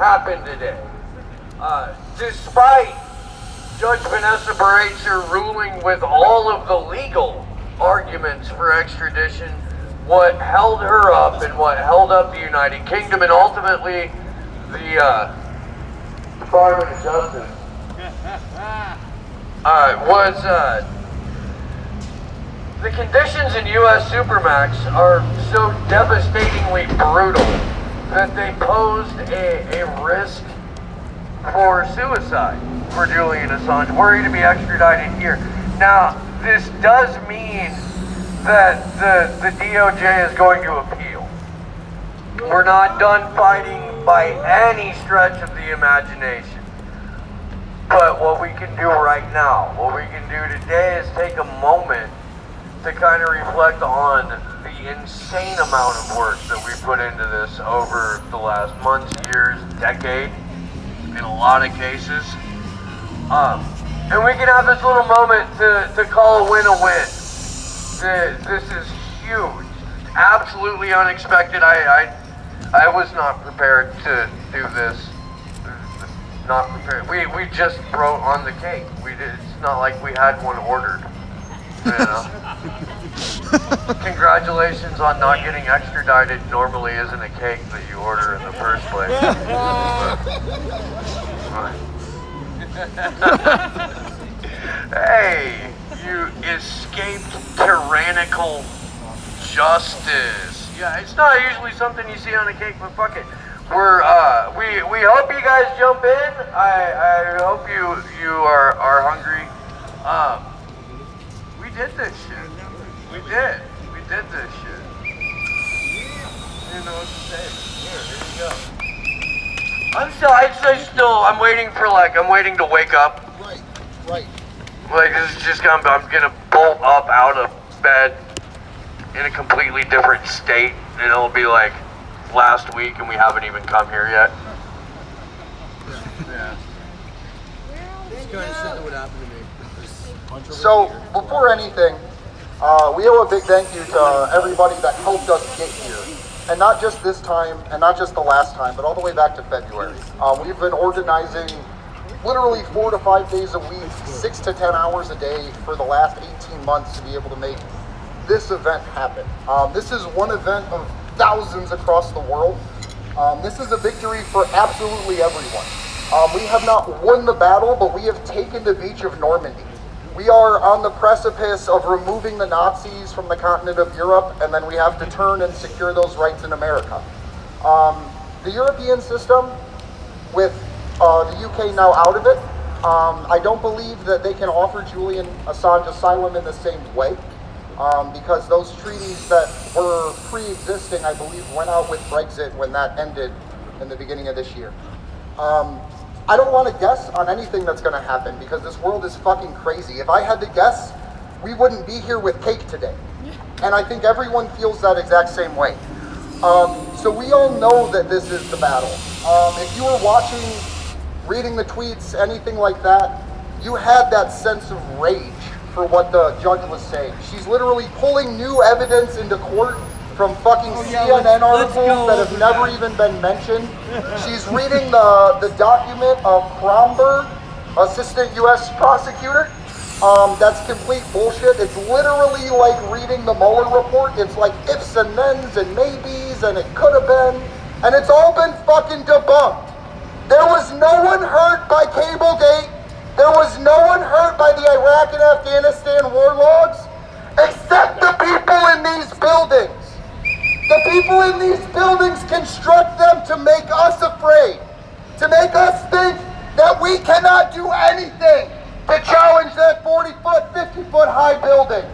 happened today. Despite Judge Vanessa Baratzer ruling with all of the legal arguments for extradition, what held her up and what held up the United Kingdom and ultimately the Department of Justice was the conditions in U.S. Supermax are so devastatingly brutal that they posed a risk for suicide for Julian Assange, were he to be extradited here. Now, this does mean that the DOJ is going to appeal. We're not done fighting by any stretch of the imagination. But what we can do right now, what we can do today is take a moment to kind of reflect on the insane amount of work that we put into this over the last months, years, decade, in a lot of cases. And we can have this little moment to call a win a win. This is huge, absolutely unexpected. I was not prepared to do this. Not prepared. We just wrote on the cake. It's not like we had one ordered. You know? Congratulations on not getting extradited. Normally isn't a cake that you order in the first place. Hey, you escaped tyrannical justice. Yeah, it's not usually something you see on a cake, but fuck it. We hope you guys jump in. I hope you are hungry. We did this shit. We did this shit. I didn't know what to say. Here you go. I'm waiting to wake up. Right. Like, this is just I'm gonna bolt up out of bed in a completely different state, and it'll be like last week and we haven't even come here yet. Yeah. It's kind of shit that would happen to me. So, before anything, we owe a big thank you to everybody that helped us get here. And not just this time, and not just the last time, but all the way back to February. We've been organizing literally 4 to 5 days a week, 6 to 10 hours a day for the last 18 months to be able to make this event happen. This is one event of thousands across the world. This is a victory for absolutely everyone. We have not won the battle, but we have taken the beach of Normandy. We are on the precipice of removing the Nazis from the continent of Europe, and then we have to turn and secure those rights in America. The European system, with the UK now out of it, I don't believe that they can offer Julian Assange asylum in the same way, because those treaties that were pre-existing, I believe, went out with Brexit when that ended in the beginning of this year. I don't want to guess on anything that's going to happen because this world is fucking crazy. If I had to guess, we wouldn't be here with cake today. And I think everyone feels that exact same way. So we all know that this is the battle. If you were watching, reading the tweets, anything like that, you had that sense of rage for what the judge was saying. She's literally pulling new evidence into court from fucking CNN articles that have never even been mentioned. She's reading the document of Kromberg, assistant U.S. prosecutor. That's complete bullshit. It's literally like reading the Mueller report. It's like ifs and thens and maybes and it could have been. And it's all been fucking debunked. There was no one hurt by Cablegate. There was no one hurt by the Iraq and Afghanistan war logs, except the people in these buildings. The people in these buildings construct them to make us afraid, to make us think that we cannot do anything to challenge that 40-foot, 50-foot high building.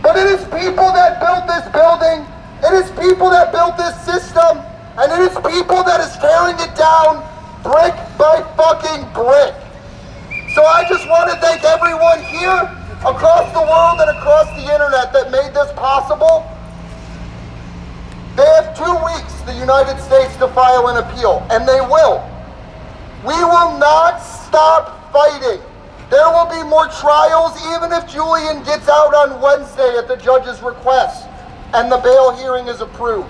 But it is people that built this building, it is people that built this system, and it is people that is tearing it down brick by fucking brick. So I just want to thank everyone here, across the world and across the internet that made this possible. They have 2 weeks, the United States, to file an appeal, and they will. We will not stop fighting. There will be more trials, even if Julian gets out on Wednesday at the judge's request and the bail hearing is approved.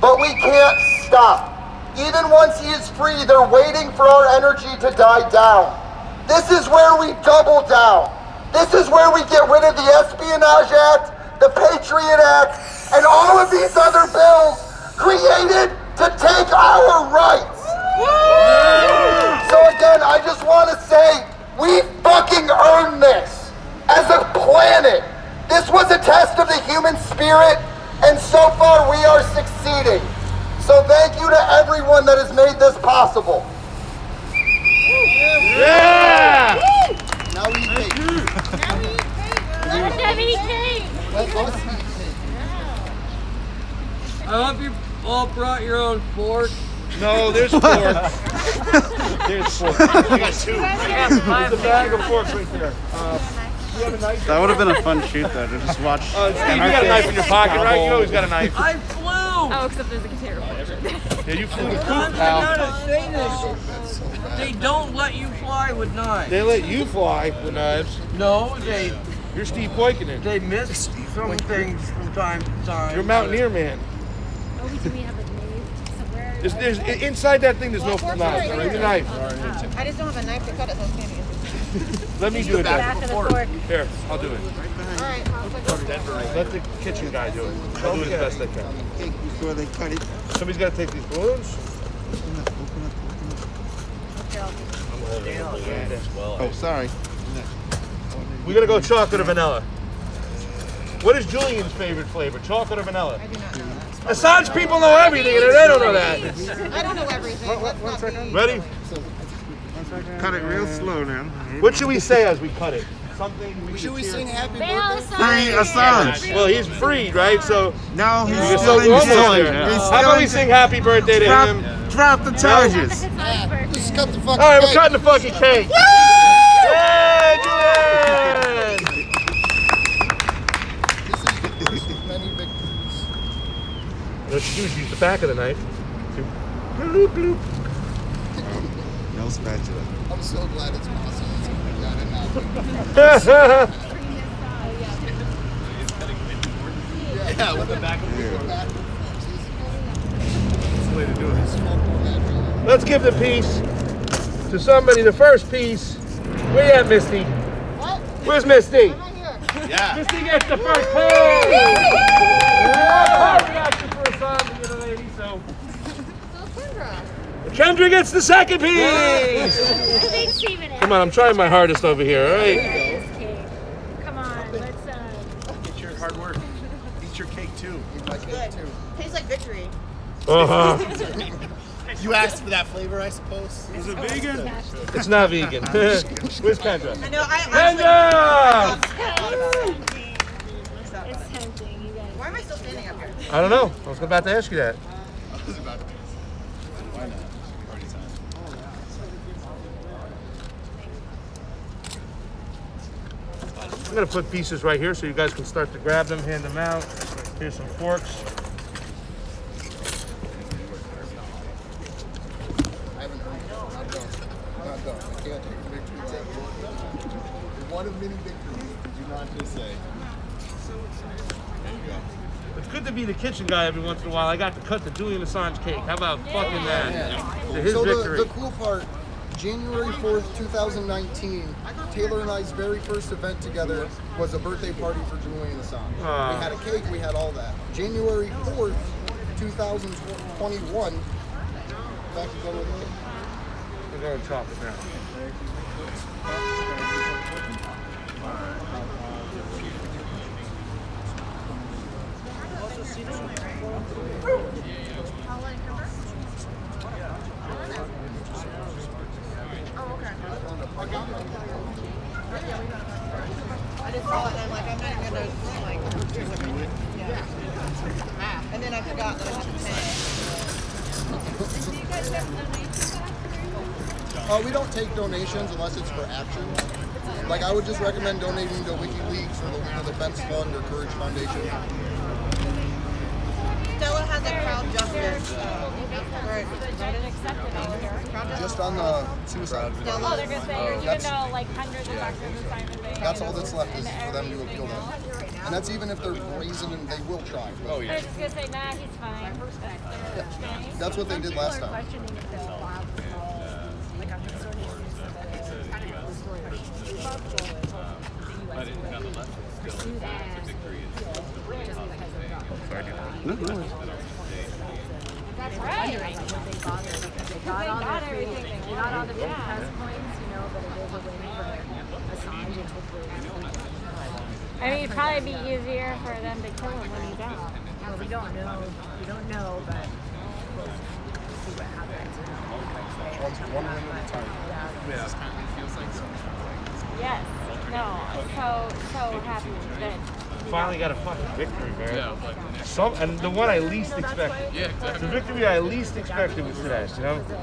But we can't stop. Even once he is free, they're waiting for our energy to die down. This is where we double down. This is where we get rid of the Espionage Act, the Patriot Act, and all of these other bills created to take our rights. So again, I just want to say, we fucking earned this as a planet. This was a test of the human spirit, and so far we are succeeding. So thank you to everyone that has made this possible. Yeah! Now we eat cake. Let them eat cake. Let us eat cake. I hope you all brought your own fork. No, there's forks. There's forks. I got two. There's a bag of forks right there. You have a knife? That would have been a fun shoot, though, to just watch. Steve, you got a knife in your pocket, right? You know he's got a knife. I flew! Oh, except there's a container. Yeah, you flew the I coop, pal. gotta say this. They don't let you fly with knives. They let you fly with knives. No, You're Steve Poikonen. they miss some things from time to time. You're a mountaineer man. Oh, do we have a name somewhere? There's inside that thing. There's no knife. Right? The knife. I just don't have a knife to cut it, so it's standing. Let me do it. Back Then. of the fork. Here, I'll do it. Alright, I'll take it. Let the kitchen guy do it. I'll do it as best I can. Before they cut it. Somebody's got to take these balloons. Oh, sorry. We're gonna go chocolate or vanilla. What is Julian's favorite flavor? Chocolate or vanilla? I do not know that. Assange people know everything, and they don't know that. I don't know everything. Let's not be- Ready? Cut it real slow now. What should we say as we cut it? Something we Should we cheer? sing happy Bail birthday? Free Assange. Well, he's freed, right? So No, he's you're still in almost jail. there. He's How still about we in sing happy birthday to him? Drop the charges. Just cut the fucking All right, we're cake. cutting the fucking cake. Yay, Julian! This is the first of many victories. What you do is use the back of the knife to bloop, bloop. No spatula. I'm so glad it's possible. We got it now. Yeah, with the back of the back. That's the way to do it. Let's give the piece to somebody, the first piece. Where you at, Misty? What? Where's Misty? I'm right here. Yeah. Misty gets the first piece! Yeah, reaction for Assange, the other lady, so. So Kendra. Kendra gets the second piece! I think Steven is. Come on, I'm trying my hardest over here, all right? This cake. Come on, let's It's your hard work. Eat your cake too. Good. Tastes like victory. Uh-huh. You asked for that flavor, I suppose. Is it vegan? It's not vegan. Where's Kendra? I know, Kendra! It's tempting, you guys. Why am I still standing up here? I don't know. I was about to ask you that. I'm gonna put pieces right here so you guys can start to grab them, hand them out. Here's some forks. I haven't heard it. Not done. Not done. I can't take the victory yet. One of many victories. Did you not just say? It's good to be the kitchen guy every once in a while. I got to cut the Julian Assange cake. How about fucking that? To his So victory. the cool part, January 4th, 2019, Taylor and I's very first event together was a birthday party for Julian Assange. Aw. We had a cake, we had all that. January 4th, 2021, back to go with it. We're going chocolate now. I just saw it and I'm like, I'm not even gonna like, yeah. And then I forgot that I had to pay. We don't take donations unless it's for action. Like, I would just recommend donating to WikiLeaks or the Legal Defense Fund or Courage Foundation. Stella has a proud justice. Right. Just on the suicide. Oh, they're gonna say, even That's- though like hundreds of doctors have signed the thing. That's all that's left is for them to appeal that. And that's even if they're brazen and they will try. They're just gonna say, nah, he's fine. Okay. That's what they did last time. Questioning if they'll allow like I'm concerned pursue that just because of That's right. Would they bother because they got all the free press points, you know, but it is a win for Assange and hopefully. I mean, it'd probably be easier for them to kill him when he's out. Well, we don't know. We don't know, but we'll see what happens. One win at a time. Yes. No. So happy that. Finally got a fucking victory, man. And the one I least expected. Yeah, exactly. The victory I least expected was today, you know? For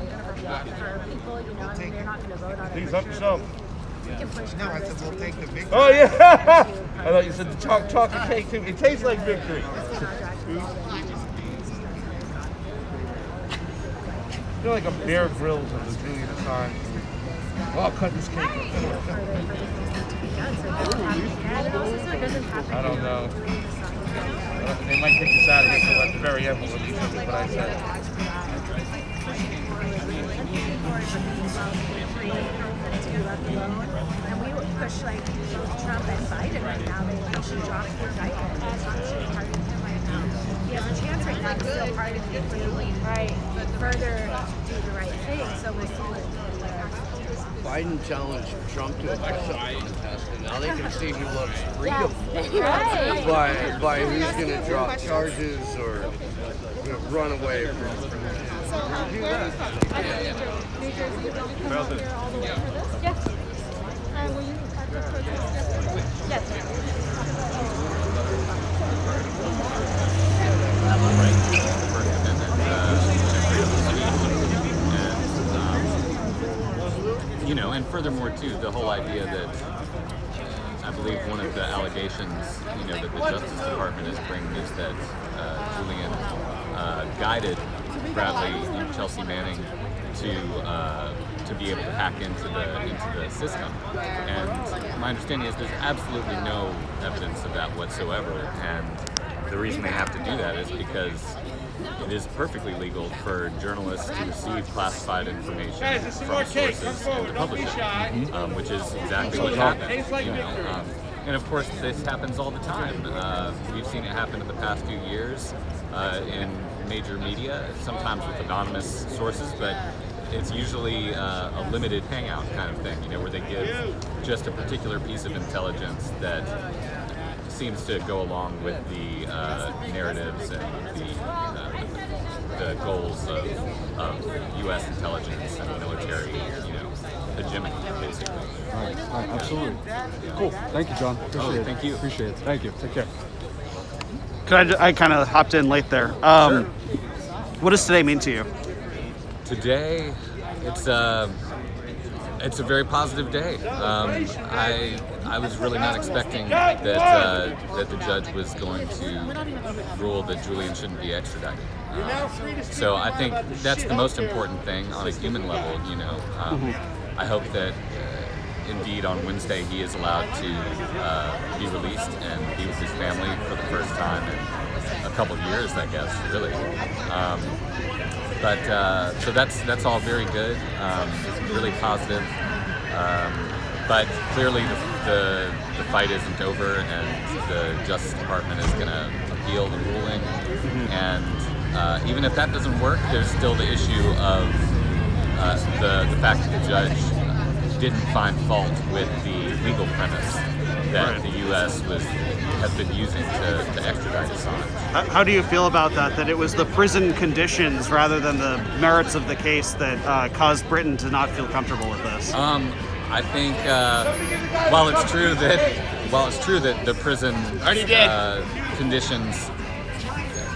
people, you know, I mean, they're not going to vote on it. Please help yourself. We can push No, I said we'll take the victory. Oh, yeah! I thought you said the chocolate cake too. It tastes like victory. You're like a Bear Grylls of the Julian Assange. Oh, I'll cut this cake. I don't know. They might take this out of here so at the very end we'll release it, what I said. And we would push like Trump and Biden right now. They should drop the indictment. Assange should pardon him right now. He has a chance right now to still pardon him. Right. But further do the right thing. So we'll see what. Biden challenged Trump to a push-up contest, and now they can see who loves freedom Right. by who's going to drop charges or run away from. Yes. Will you at the protest? Yes. You know, and furthermore, too, the whole idea that I believe one of the allegations, you know, that the Justice Department is bringing is that Julian guided Bradley and Chelsea Manning to be able to hack into the system. And my understanding is there's absolutely no evidence of that whatsoever. And the reason they have to do that is because it is perfectly legal for journalists to receive classified information from sources and to publish it, which is exactly what happened. You know, and of course, this happens all the time. We've seen it happen in the past few years in major media, sometimes with anonymous sources, but it's usually a limited hangout kind of thing, you know, where they give just a particular piece of intelligence that seems to go along with the narratives and the goals of U.S. intelligence and military, you know, hegemony, basically. All right, absolutely. Cool. Thank you, John. Appreciate it. Thank you. Appreciate it. Thank you. Take care. I kind of hopped in late there. Sure. What does today mean to you? Today, it's a very positive day. I was really not expecting that the judge was going to rule that Julian shouldn't be extradited. So I think that's the most important thing on a human level. You know, I hope that indeed on Wednesday he is allowed to be released and be with his family for the first time in a couple of years, I guess, really. So that's all very good, really positive. But clearly the fight isn't over, and the Justice Department is going to appeal the ruling. And even if that doesn't work, there's still the issue of the fact that the judge didn't find fault with the legal premise that the U.S. has been using to extradite Assange. How do you feel about that? That it was the prison conditions rather than the merits of the case that caused Britain to not feel comfortable with this? I think while it's true that the prison conditions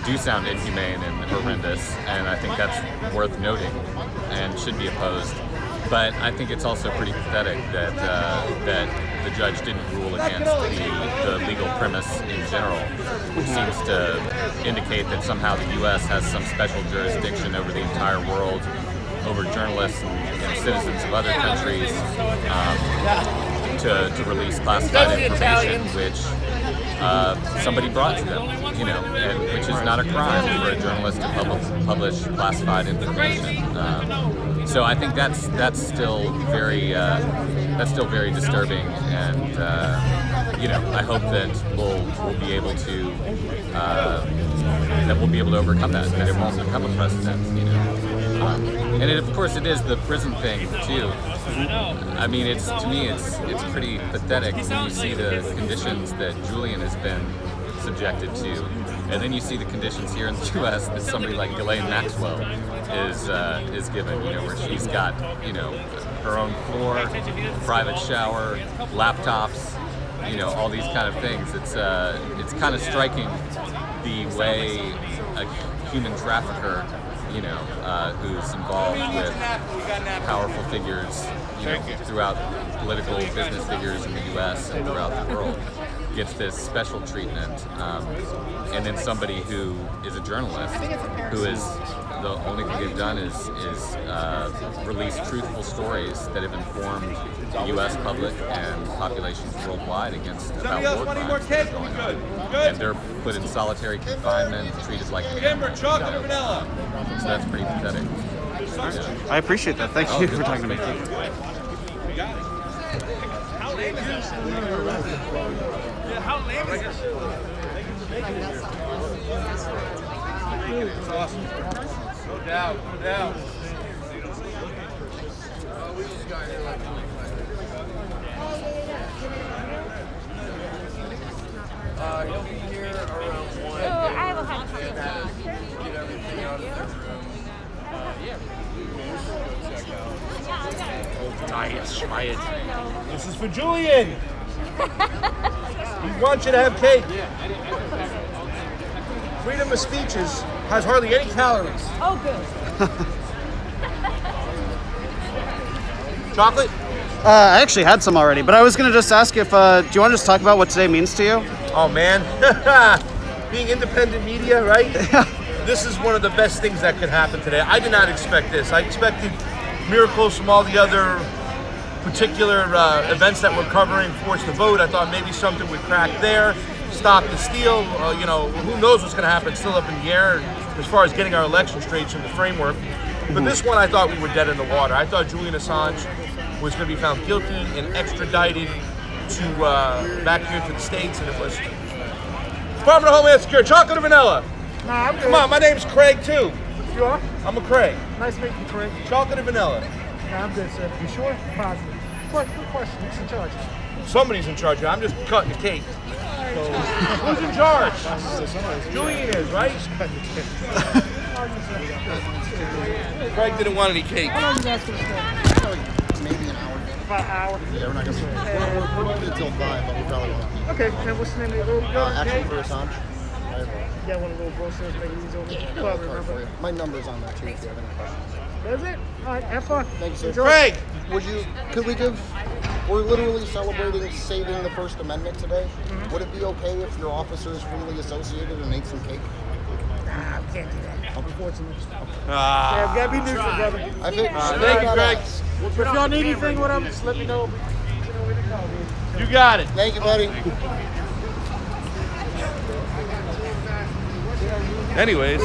do sound inhumane and horrendous, and I think that's worth noting and should be opposed. But I think it's also pretty pathetic that the judge didn't rule against the legal premise in general, which seems to indicate that somehow the U.S. has some special jurisdiction over the entire world, over journalists and citizens of other countries, to release classified information, which somebody brought to them, and which is not a crime for a journalist to publish classified information. So I think that's still very disturbing, and I hope that we'll be able to overcome that it won't become a precedent. And of course it is the prison thing too. I mean, to me it's pretty pathetic when you see the conditions that Julian has been subjected to, and then you see the conditions here in the U.S. that somebody like Ghislaine Maxwell is given. Where she's got her own floor, private shower, laptops, all these kind of things. It's kind of striking the way a human trafficker, who's involved with powerful figures, throughout political business figures in the U.S. and throughout the world, gets this special treatment, and then somebody who is a journalist, who is the only thing they've done is release truthful stories that have informed the U.S. public and populations worldwide about war crimes that are going on. And they're put in solitary confinement, treated like animals. So that's pretty pathetic. Yeah. I appreciate that. Thank you for talking to me. How lame is this? How lame is this? It's awesome. No doubt, no doubt. We just got here like 25 he'll be here around 1. I will have to Get everything out of the room. This is for Julian. He wants you to have cake. Freedom of speech has hardly any calories. Oh, good. Chocolate? I actually had some already, but I was going to just ask if, do you want to just talk about what today means to you? Oh, man. Being independent media, right? This is one of the best things that could happen today. I did not expect this. I expected miracles from all the other particular events that we're covering, Force the Vote. I thought maybe something would crack there, stop the steal. Who knows what's going to happen? It's still up in the air as far as getting our election straight in the framework. But this one, I thought we were dead in the water. I thought Julian Assange was going to be found guilty and extradited to back here to the States, and it was Department of Homeland Security. Chocolate or vanilla? Nah, I'm good. Come on, my name's Craig too. You are? I'm a Craig. Nice meeting you, Craig. Chocolate or vanilla? Nah, I'm good, sir. You sure? Positive. Quick question. Who's in charge? Somebody's in charge. I'm just cutting the cake. So, who's in charge? Julian is, right? Craig didn't want any cake. How long you guys gonna stay? Maybe an hour. About an hour. Yeah, we're not gonna stay. We're moving until 5, but we probably won't. Okay, and what's the name of the little girl? Actually, for Assange, Yeah, one of the little brochures making these over. I have a card for you. My number's on there too if you have any questions. That's it? All right, have fun. Thank you, sir. Enjoy. Craig! We're literally celebrating saving the First Amendment today. Would it be okay if your officers really associated and ate some cake? Nah, we can't do that. Unfortunately. Ah. Yeah, we gotta be neutral, brother. I think. Thank you, Craig. If y'all need anything, whatever, just let me know. You know where to call me. You got it. Thank you, buddy. Anyways,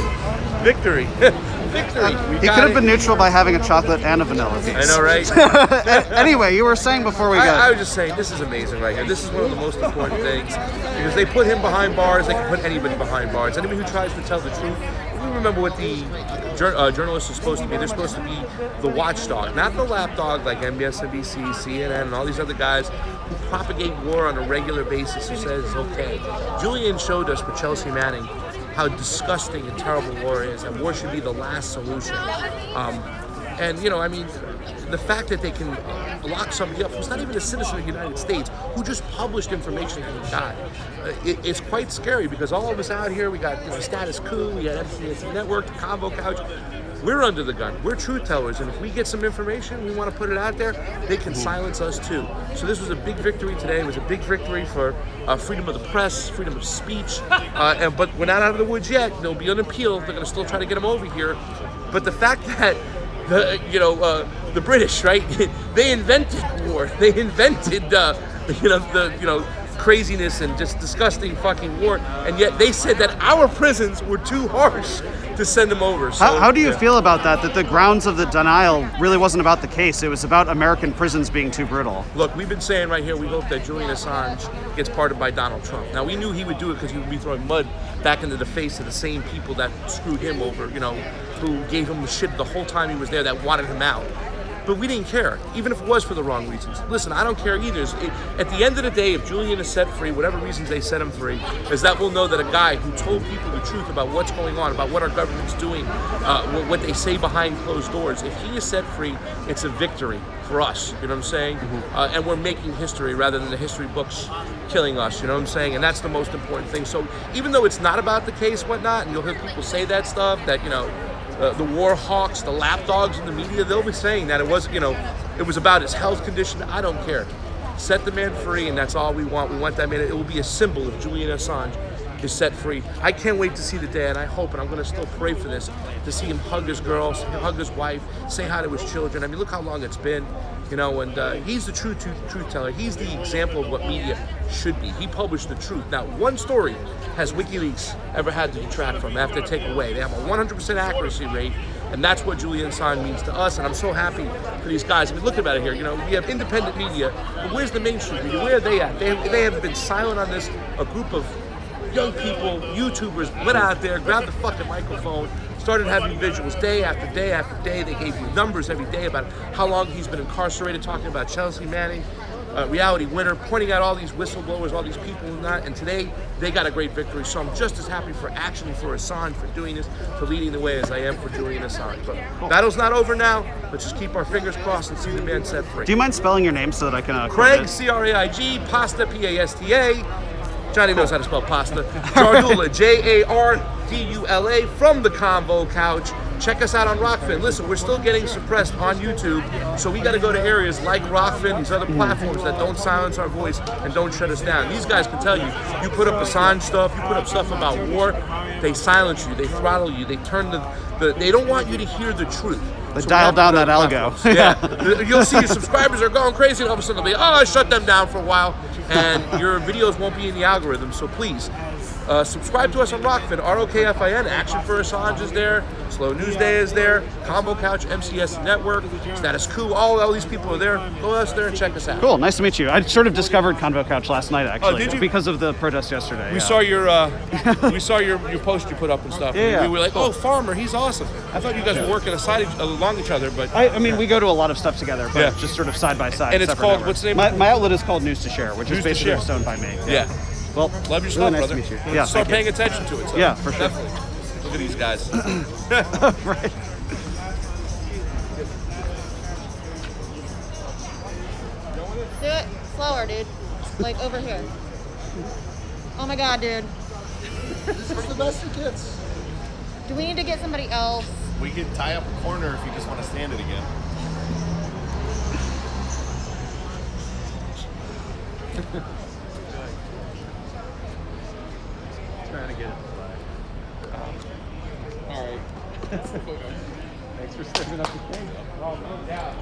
victory. Victory. He could have been neutral by having a chocolate and a vanilla piece. I know, right? Anyway, you were saying before we I got... was just saying, this is amazing right here. This is one of the most important things because they put him behind bars. They can put anybody behind bars. Anybody who tries to tell the truth. We remember what the journalists are supposed to be. They're supposed to be the watchdog, not the lapdog like MSNBC, CNN, and all these other guys who propagate war on a regular basis who says it's okay. Julian showed us with Chelsea Manning how disgusting and terrible war is, and war should be the last solution. The fact that they can lock somebody up who's not even a citizen of the United States, who just published information that he got, it's quite scary because all of us out here, we got Status Quo, we got MCNC Network, the Convo Couch. We're under the gun. We're truth tellers, and if we get some information, we want to put it out there, they can silence us too. So this was a big victory today. It was a big victory for freedom of the press, freedom of speech. But we're not out of the woods yet. There'll be an appeal. They're going to still try to get them over here. But the fact that the British, right? They invented war. They invented craziness and just disgusting fucking war, and yet they said that our prisons were too harsh to send them over. So, How do you feel about that? That the grounds of the denial really wasn't about the case; it was about American prisons being too brutal. Look, we've been saying right here, we hope that Julian Assange gets pardoned by Donald Trump. Now, we knew he would do it because he would be throwing mud back into the face of the same people that screwed him over, you know, who gave him the shit the whole time he was there, that wanted him out. But we didn't care, even if it was for the wrong reasons. Listen, I don't care either. At the end of the day, if Julian is set free, whatever reasons they set him free, is that we'll know that a guy who told people the truth about what's going on, about what our government's doing, what they say behind closed doors, if he is set free, it's a victory for us, you know what I'm saying? And we're making history rather than the history books killing us, you know what I'm saying? And that's the most important thing. So even though it's not about the case, whatnot, and you'll hear people say that stuff, that, you know, the war hawks, the lapdogs in the media, they'll be saying that it was, you know, it was about his health condition. I don't care. Set the man free, and that's all we want. We want that man. It will be a symbol of Julian Assange is set free. I can't wait to see the day, and I hope, and I'm going to still pray for this, to see him hug his girls, hug his wife, say hi to his children. I mean, look how long it's been, you know, and he's the truth teller. He's the example of what media should be. He published the truth. Now, one story has WikiLeaks ever had to detract from, have to take away. They have a 100% accuracy rate, and that's what Julian Assange means to us, and I'm so happy for these guys. I mean, look about it here. You know, we have independent media, but where's the mainstream media? Where are they at? They have been silent on this. A group of young people, YouTubers, went out there, grabbed the fucking microphone, started having visuals day after day after day. They gave you numbers every day about how long he's been incarcerated, talking about Chelsea Manning, reality winner, pointing out all these whistleblowers, all these people and that. And today, they got a great victory. So I'm just as happy for actually for Assange, for doing this, for leading the way as I am for Julian Assange. But battle's not over now. Let's just keep our fingers crossed and see the man set free. Do you mind spelling your name so that I can? Craig, C-R-A-I-G, Pasta, P-A-S-T-A. Johnny knows how to spell pasta. Jardula, J-A-R-D-U-L-A, from the Convo Couch. Check us out on Rockfin. Listen, we're still getting suppressed on YouTube, so we got to go to areas like Rockfin, these other platforms that don't silence our voice and don't shut us down. These guys can tell you, you put up Assange stuff, you put up stuff about war, they silence you, they throttle you, they turn they don't want you to hear the truth. They dial down that algo. Yeah, you'll see your subscribers are going crazy, and all of a sudden they'll be, I shut them down for a while, and your videos won't be in the algorithm. So please, subscribe to us on Rockfin, R-O-K-F-I-N. Action for Assange is there. Slow News Day is there. Combo Couch, MCS Network, Status Quo. All these people are there. Go us there and check us out. Cool, nice to meet you. I sort of discovered Convo Couch last night, actually. Oh, did you? Because of the protest yesterday. We saw your your post you put up and stuff. Yeah. We were like, oh, Farmer, he's awesome. I thought you guys were working along each other, but I mean, we go to a lot of stuff together, but just sort of side by side. And it's called, networks. what's the name? My outlet is called News to Share, which News is to basically Share. just owned by me. Yeah. Well, love your stuff, really nice brother. to meet you. Yeah, Start thank paying attention to it. So Yeah, for sure. Definitely. Look at these guys. Right. Do it slower, dude. Like over here. Oh my god, dude. This is the best it gets. Do we need to get somebody else? We could tie up a corner if you just want to stand it again. Trying to get it. All right. Thanks for stepping up the thing. Oh, no doubt.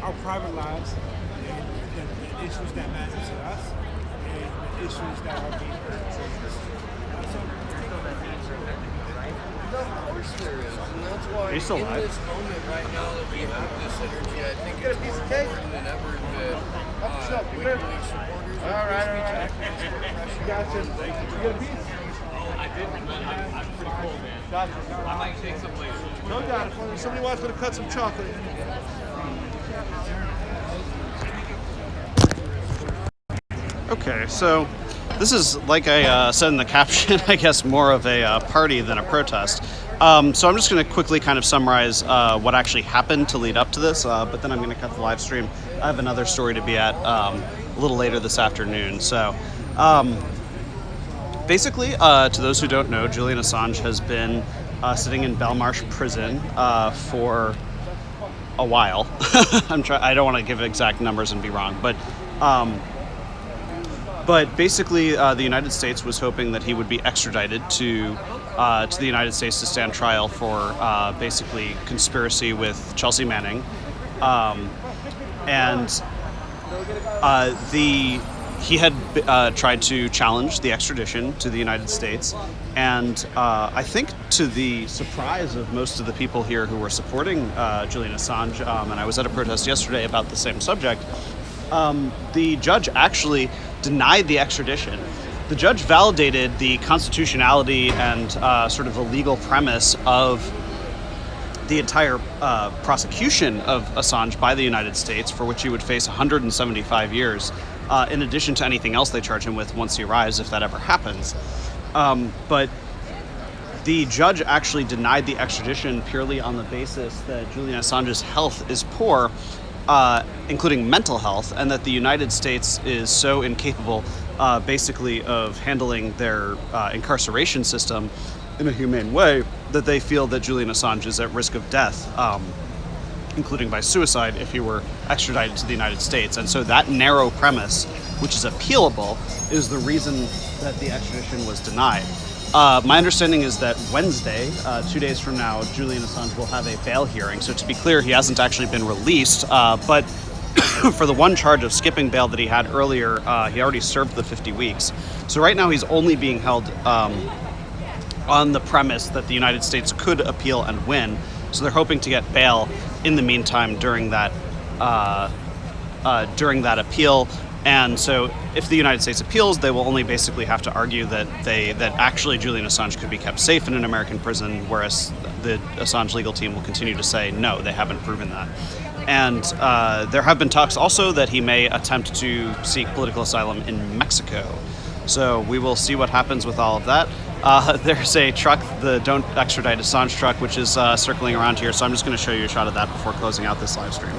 Our private lives and the issues that matter to us and the issues that are being heard. Of course there is, and that's why Are you still in alive? this moment right now that we have this energy, I think it's more important than ever that WikiLeaks supporters All right. Gotcha. You get a piece? I didn't, but I'm pretty cool, man. Gotcha. I might take some later. No doubt. If somebody wants me to cut some chocolate. Okay, so this is, like I said in the caption, I guess more of a party than a protest. So I'm just going to quickly kind of summarize what actually happened to lead up to this, but then I'm going to cut the live stream. I have another story to be at a little later this afternoon. So basically, to those who don't know, Julian Assange has been sitting in Belmarsh prison for a while. I don't want to give exact numbers and be wrong, but But basically, the United States was hoping that he would be extradited to the United States to stand trial for basically conspiracy with Chelsea Manning, he had tried to challenge the extradition to the United States, and I think to the surprise of most of the people here who were supporting Julian Assange, and I was at a protest yesterday about the same subject, the judge actually denied the extradition. The judge validated the constitutionality and sort of the legal premise of the entire prosecution of Assange by the United States, for which he would face 175 years, in addition to anything else they charge him with once he arrives, if that ever happens. But the judge actually denied the extradition purely on the basis that Julian Assange's health is poor, including mental health, and that the United States is so incapable, basically, of handling their incarceration system in a humane way that they feel that Julian Assange is at risk of death, including by suicide, if he were extradited to the United States. And so that narrow premise, which is appealable, is the reason that the extradition was denied. My understanding is that Wednesday, 2 days from now, Julian Assange will have a bail hearing. So to be clear, he hasn't actually been released, but for the one charge of skipping bail that he had earlier, he already served the 50 weeks. So right now he's only being held on the premise that the United States could appeal and win. So they're hoping to get bail in the meantime during that appeal. And so if the United States appeals, they will only basically have to argue that actually Julian Assange could be kept safe in an American prison, whereas the Assange legal team will continue to say, no, they haven't proven that. And there have been talks also that he may attempt to seek political asylum in Mexico. So we will see what happens with all of that. There's a truck, the Don't Extradite Assange truck, which is circling around here. So I'm just going to show you a shot of that before closing out this live stream.